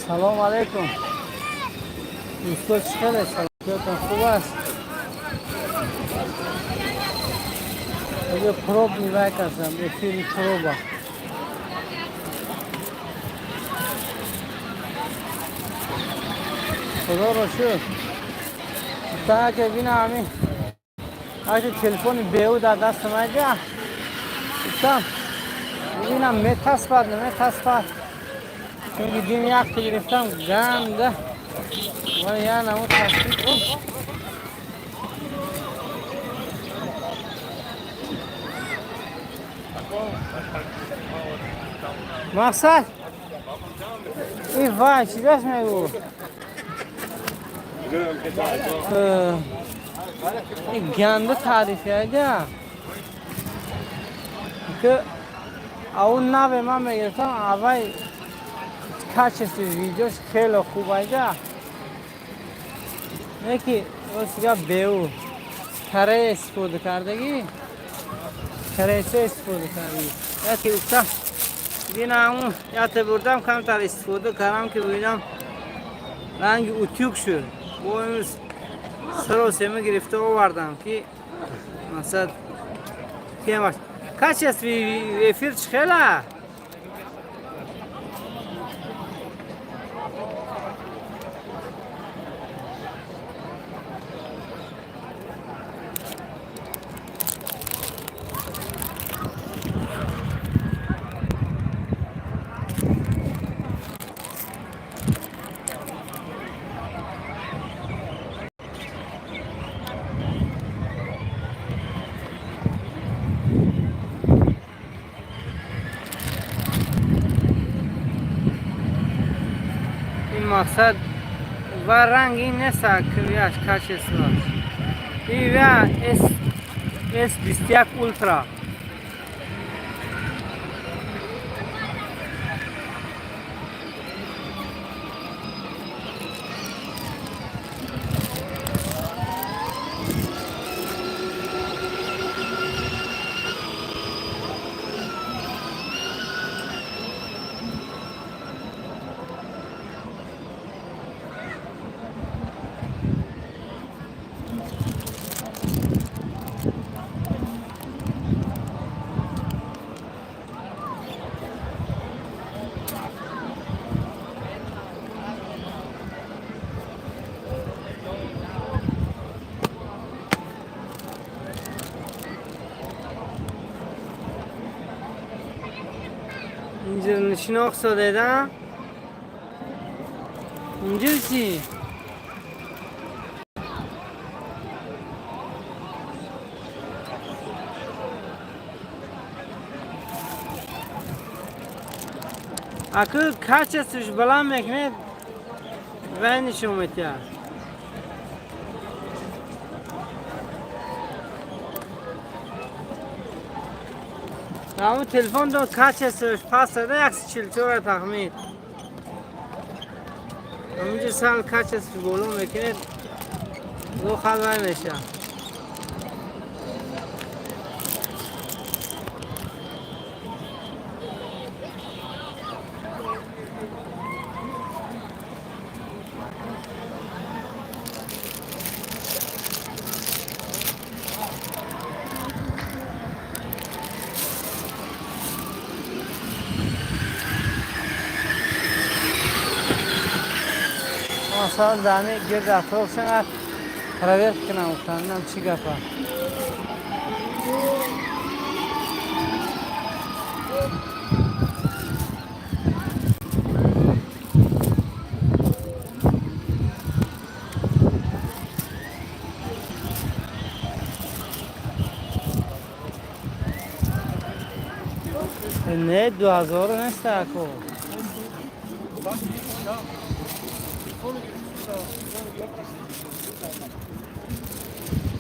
سلام علیکم دوستان، چطوره؟ سلامتون خوب است؟ اگه پروب نگاه کردم به فیلم پروبا خدا را شد تا که بینم همین اگه تلفن بیو در دست من جا گفتم ببینم میتصفد نمیتصفد چون دیم یک گرفتم گنده و یا نمو تصفید مقصد این وای چی دست میگو این گنده تعریفی اگه که اون نوه من میگرفتم اول کچستی ویدیوش خیلی خوب اگه یکی واسه بیو کره استفاده کردگی کره چه استفاده کردگی یکی اکتا بینم اون یاد بردم کمتر استفاده کردم که ببینم رنگ اوتیوک شد با امروز سر و سیمه گرفته آوردم که مثلا که باش کچی است ویفیر خیلی مقصد و رنگ این نیست که بیاش کچ اسلاش این بیا S21 اولترا اینجا شناخت دادم اینجا چی؟ اکو کچ استش بلند میکنه و نشون میده همون تلفن دو کچ استش پاس داده 144 تخمین همونجا سال کچ استش بلند میکنه دو خلوه میشه مثلا دانه گرد اطراف شنگ رویت کنم افتانم چی گفت نه 2000 نیست اکو.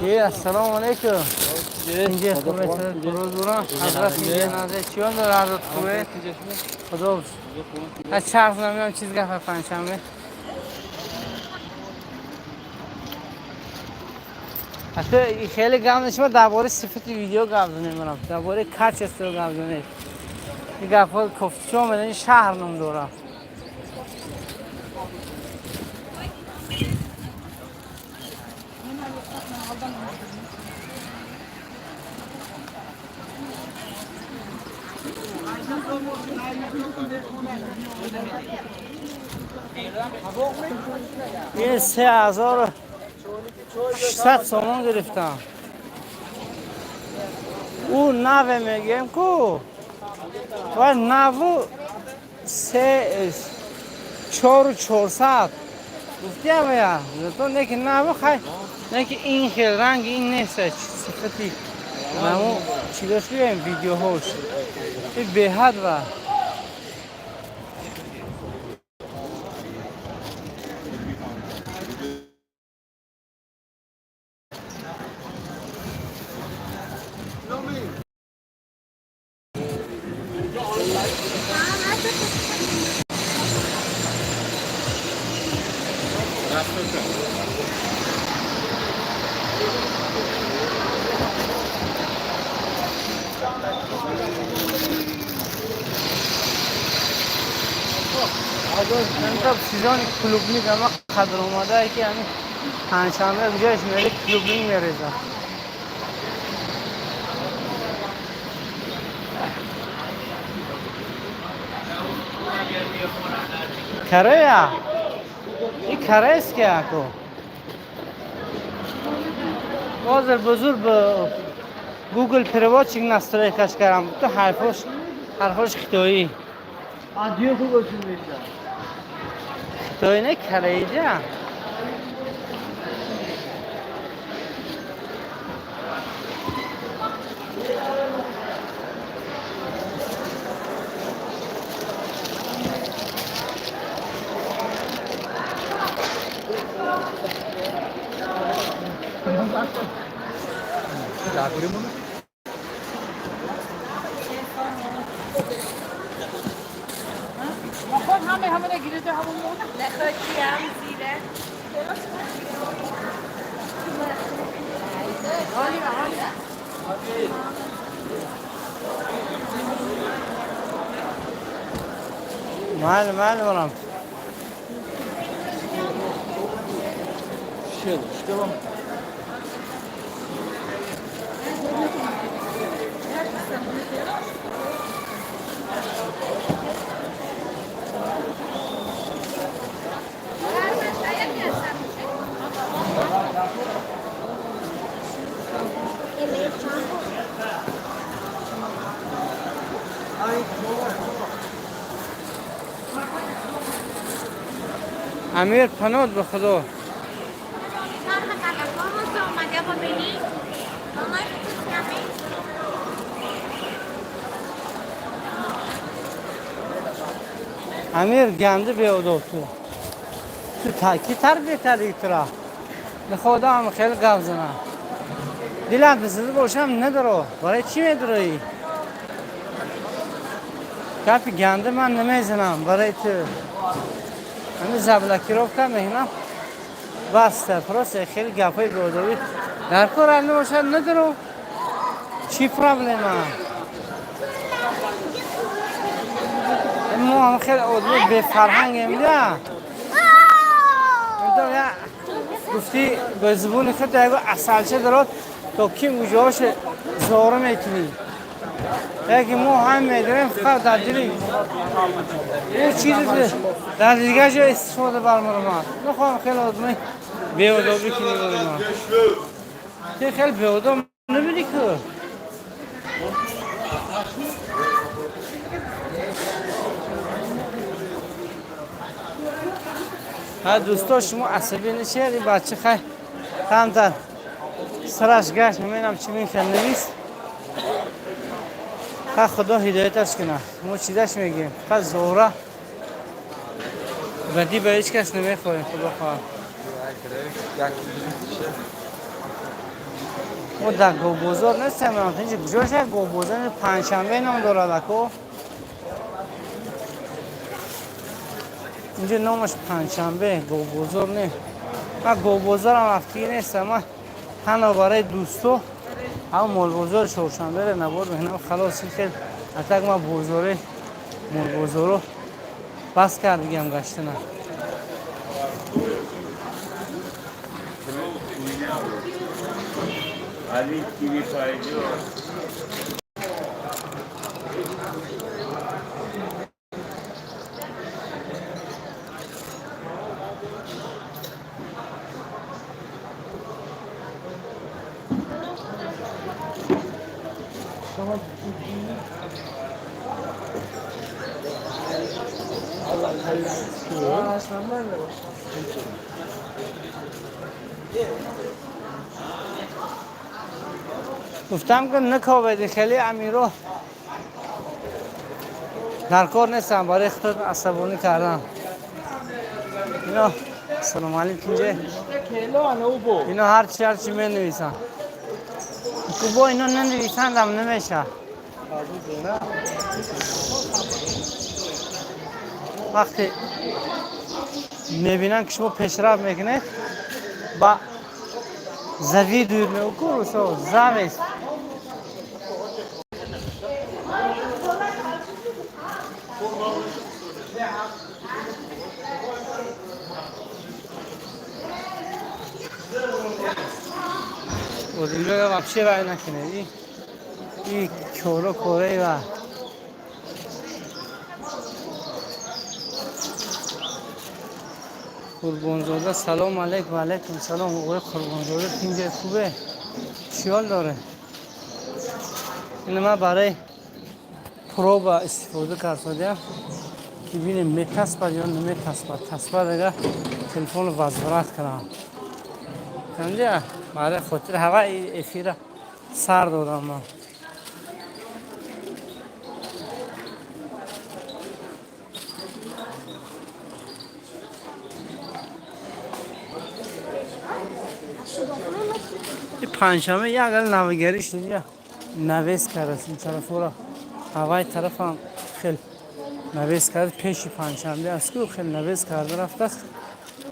السلام علیکم. اینجا خوبه روز برام حضرت میگه نازه چیون داره حضرت خوبه خدا بس از چرخ نمیدونم چیز گفت پنجشنبه حتی خیلی گم نشما درباره صفت ویدیو گفت نمیدونم درباره کچ استو گفت نمیدونم این گفت کفت شما بدن شهر نم دارم این 3600 سامان گرفتم او نوه میگم کو و نوه 4400 گفتی اویا تو نه که نوه خیلی نه که این خیلی رنگ این نیست صفتی نمو چی داشت بیم ویدیو هاش این بهد و امشب سیزان کلوبنی به ما قدر اومده که همین پنجشنبه بجایش میره کلوبنی میریزه کره یا این کره است که اکو بازر بزرگ به گوگل پروات چیک نستره کش کردم تو حرفاش خطایی آدیو گوگل چی میشه خطایی نه کره ایجا همه نگیرده همون نخواهی هم زیره مال برام شد اشتباه امیر پنود به خدا امیر گنده بیاده تو تاکی تربیت کردی ترا به خدا هم خیلی گفت زنم دلت بسیده باشم ندارو برای چی میداری؟ کپی گنده من نمیزنم برای تو همین زبلکی رو کنم میگنم بسته پروسه خیلی گپای بیادوی در کار حل باشد ندارو چی پرابلم ما هم خیلی آدمی به فرهنگیم ده گفتی به زبون خود دیگه اصلچه درات تا کیم گوشهاش زاره میتونی یکی ما هم میدونیم فقط در دلی اون چیزی در دیگه جا استفاده برمارم نخواهم خیلی آدمی بیادابی کنی برمارم تو خیلی بیاداب نبینی که ها دوستا شما عصبی نشید این بچه خیلی کمتر سرش گشت همینم چی میخواد نویس خدا هدایتش کنه. ما چیزش میگیم فقط زهره بدی به هیچ کس نمیخوریم. خدا خواهد ما در گوبوزار نیستم. اینجا کجاشه گوبوزار؟ پنجشنبه نام دارد اکو. اینجا نامش پنجشنبه، گوبوزار نه. من گوبوزار هم رفتی نیستم. من تنها برای دوستو هم مول چهارشنبه رو نبود بهنام خلاص کرد. حتی ما بوزاره مول رو بس کرد بگم گشتنه. Ali TV paylaşıyor. گفتم که نکاوید خیلی امیرو در کار نیستم. برای خود عصبانی کردم. اینا سلام علیکم جه. اینا هرچی می نویسن. با اینا ننویسندم نمیشه. وقتی میبینن که شما پیشرفت میکنه با زوی دور میکنه زویست. اینجا вообще رای نکنه. این کوره و قربانزاده. سلام علیکم. و علیکم سلام. آقای قربانزاده اینجا خوبه؟ چیال داره؟ این ما برای پروب استفاده کردیم که ببینیم میتاسپد یا نمیتاسپد. تاسپد اگر تلفن وزارت کنم کنجا برای خاطر هوای افیر سر دادم من. این پنجشنبه یک گل نوگریش دیگه نویس کرد. این طرف را هوای طرف هم خیلی نویس کرد. پیش پنجشنبه است که خیلی نویس کرده رفته.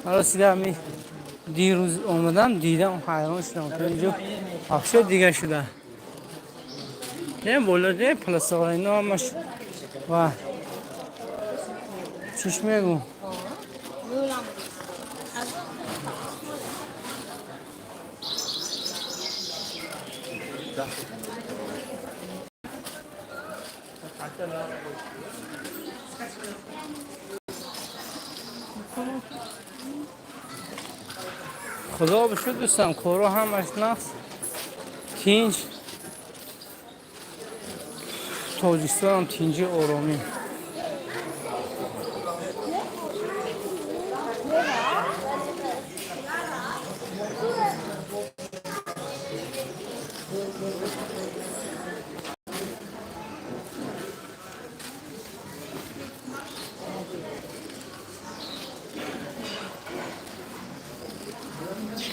حالا سیده همی دیروز اومدم دیدم حیران شدم که اینجا افشا دیگه شده. این بوله پلاستیک اینا همش و چیش میگو خدا بشد دوستم. کورو همش نفس تینج تاجیکستان هم تینجی آرامی.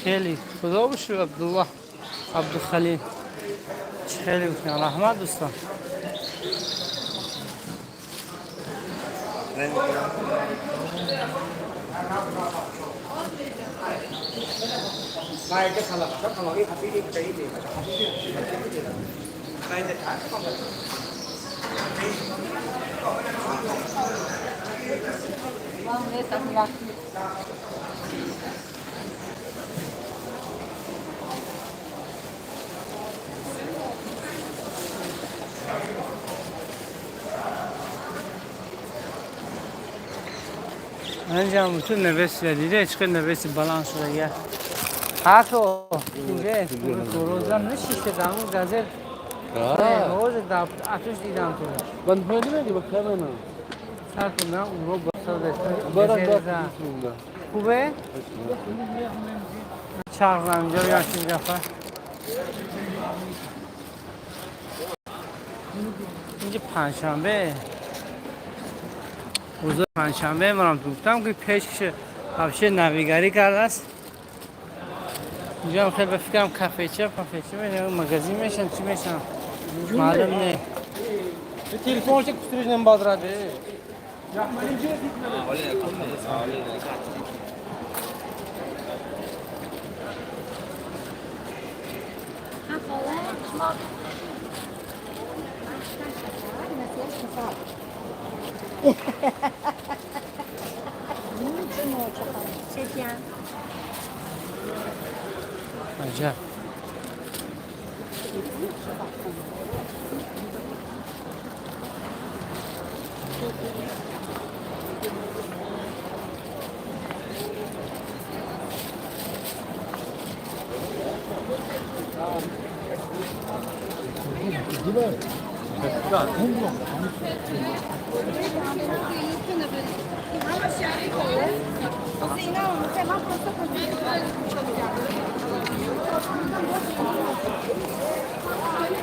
خیلی خدا بشو عبدالله عبدالخلیل. خیلی بکنم رحمت دوستان. اینجا هم تو نویس دیده چقدر نویس بلند شده یه حکو اینجا روزم نشیسته دامون گازر روز اتوش دیدم تو من فهمیدم میگی بکنم نه سر کنم اون رو بسازه برای خوبه؟ چرخ اینجا یا چیز دفعه اینجا پنجشنبه روز پنجشنبه من گفتم که پیشش حبشه نویگری کرده است. اینجا هم خیلی بفکرم کافه چه میشن مغازه میشن چی میشن معلوم نه. تلفن چه کستریش نمیبادراده عجب.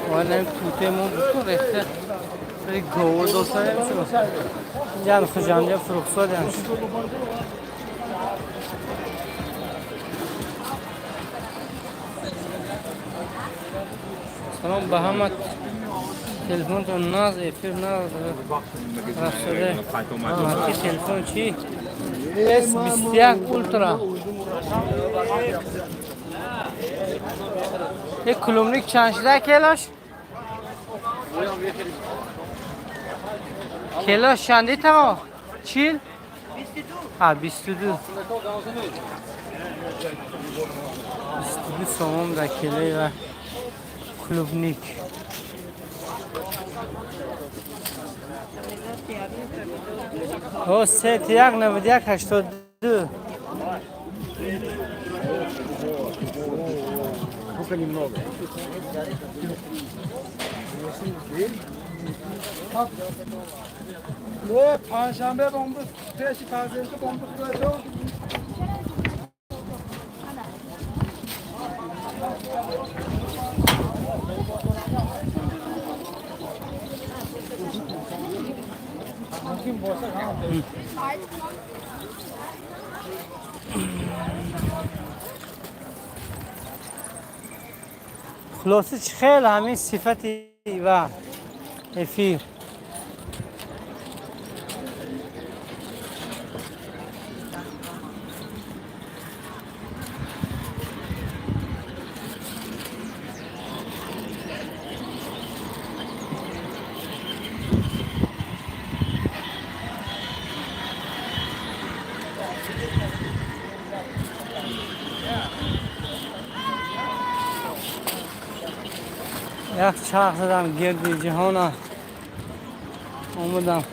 والا این توتمون بکن رخته بری گوه دوستانه میشه جان خجانده فروخصاد همش سلام به همه تلفن تو ناز افیر ناز رفته همه تلفن چی؟ S21 اولترا یک کلومنیک چند شده کلاش؟ کلاش چنده تا؟ چیل؟ 22 سوم در کلی و کلومنیک او سیت 19182 نه پنجشنبه با امروز پیشی پرزنده با امروز باید خلاصه خیلی همین صفتی و افیر یک چرخ زدم گرد جهان آمدم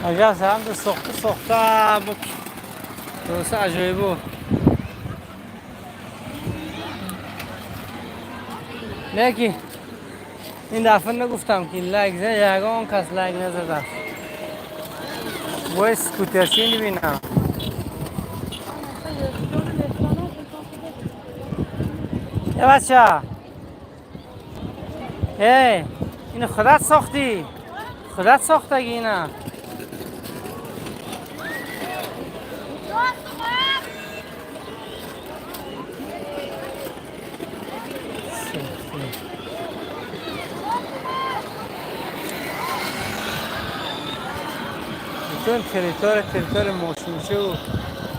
اگر سرم تو سخته بود درسته عجایب بود لیکی این دفعه نگفتم که لایک زد یگان کس لایک نزده باید سکوترچی نبینم ای بچه ای اینو خودت ساختی خودت ساختگی اینه چون تریتور موشموشه و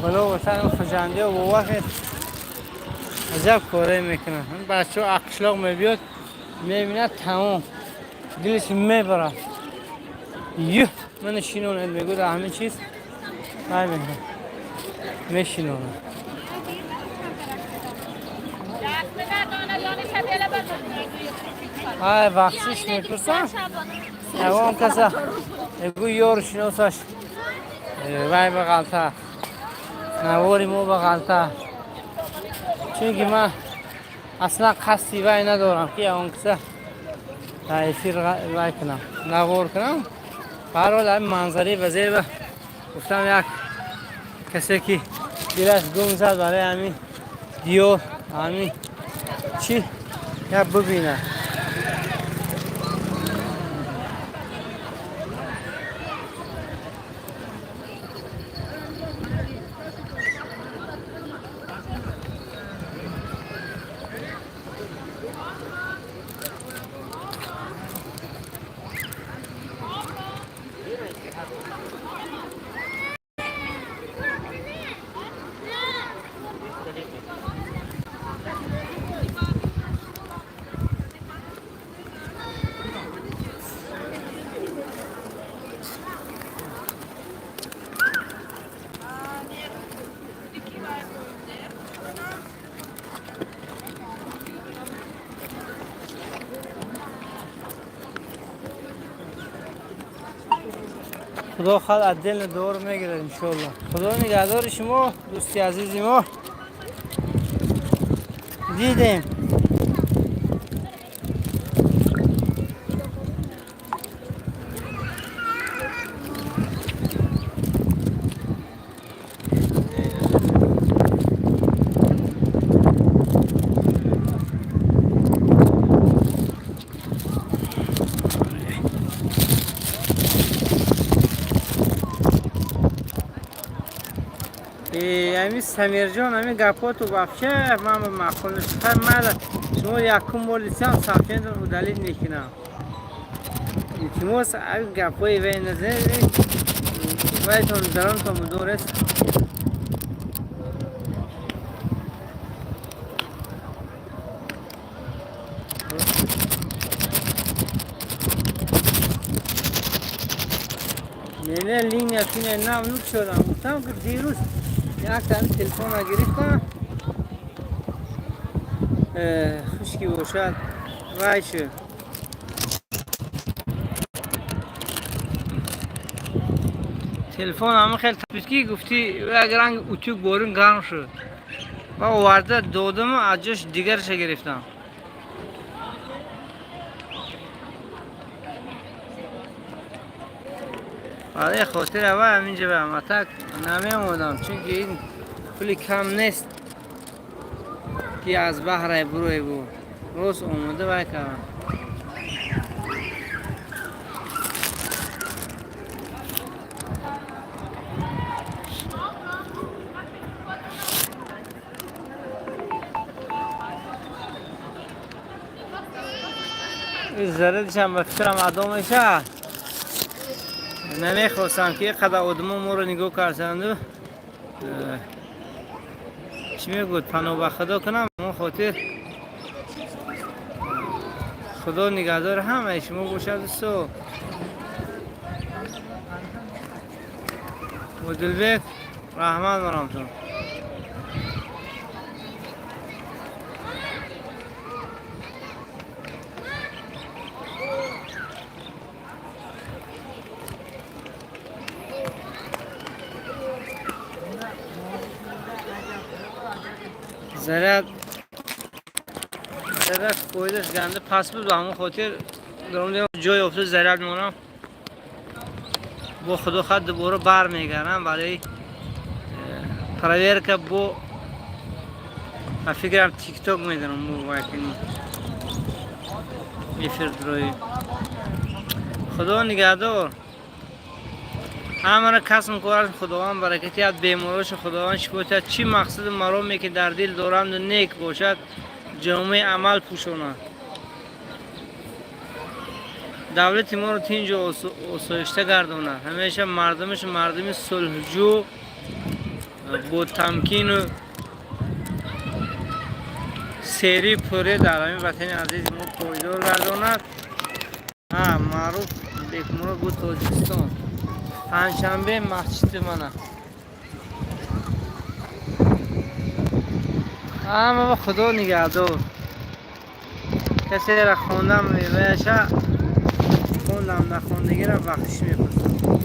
بلا وطن خجنده و وقت عجب کاره میکنن این بچه ها اقشلاق میبیاد میبینه تمام دلش میبره یه من شینونه میگو در همه چیز میشینونه های وقتش میپرسن اوام کسا اگو یار شناساش وای بغلطه نواری مو بغلطه چونکه من اصلا قصدی وای ندارم که اون کسا افیر وای کنم نوار کنم برحال همین منظری وزیر گفتم یک کسی که دلش گم زد برای همین دیو همین چی؟ یا ببینه خدا خواهد از دل دور میگیرد انشالله. خدا نگهدار شما دوستی عزیزی ما. دیدیم امی سمیر جان امی گپاتو بخشه من معقول نشد مال شما یکم بولیسیان ساکن و دلیل نکنم شما اگه گپای وی نزدی وی تون دران تا مدورست نه لینیا تینه نام نوک شدم گفتم که دیروز یک تن تلفن را گرفتم خشکی باشد وای شد تلفن همه خیلی تبسکی گفتی اگر رنگ اتوک بارون گرم شد و آورده دادم و از جاش دیگرش گرفتم برای خاطر اول همینجا به امتک نمیمودم چون که این پولی کم نیست که از بحر بروی بود روز اومده بکنم این زردش هم به فکرم عدام میشه نمیخواستم که یک قدر آدم ما رو نگاه کردند چی میگود پناه به خدا کنم ما خاطر خدا نگهدار همه شما باشد سو و دلبک رحمت برامتون زرد کویدش گنده پس بود و همون خاطر دارم جای افتاد زرد مونم با خدا خود دوباره بر میگردم برای پرویر که با من فکرم تیک تاک میدونم بو وایکنی میفرد روی خدا نگهدار همه را کسم کارش خداوند برکتی از بیماراش خداوند شکایت چی مقصد مرامی که در دل دارند و نیک باشد جامعه عمل پوشاند دولت ما رو تینجا آسایشته گرداند همیشه مردمش مردم صلحجو با تمکین و سری پوره در همین وطن عزیز ما پایدار گرداند معروف بیکمورا بود تاجیکستان پنجشنبه مسجد منه اما با خدا نگهدار کسی را خوندم میشه خوندم نخوندگی را بخشش میکنم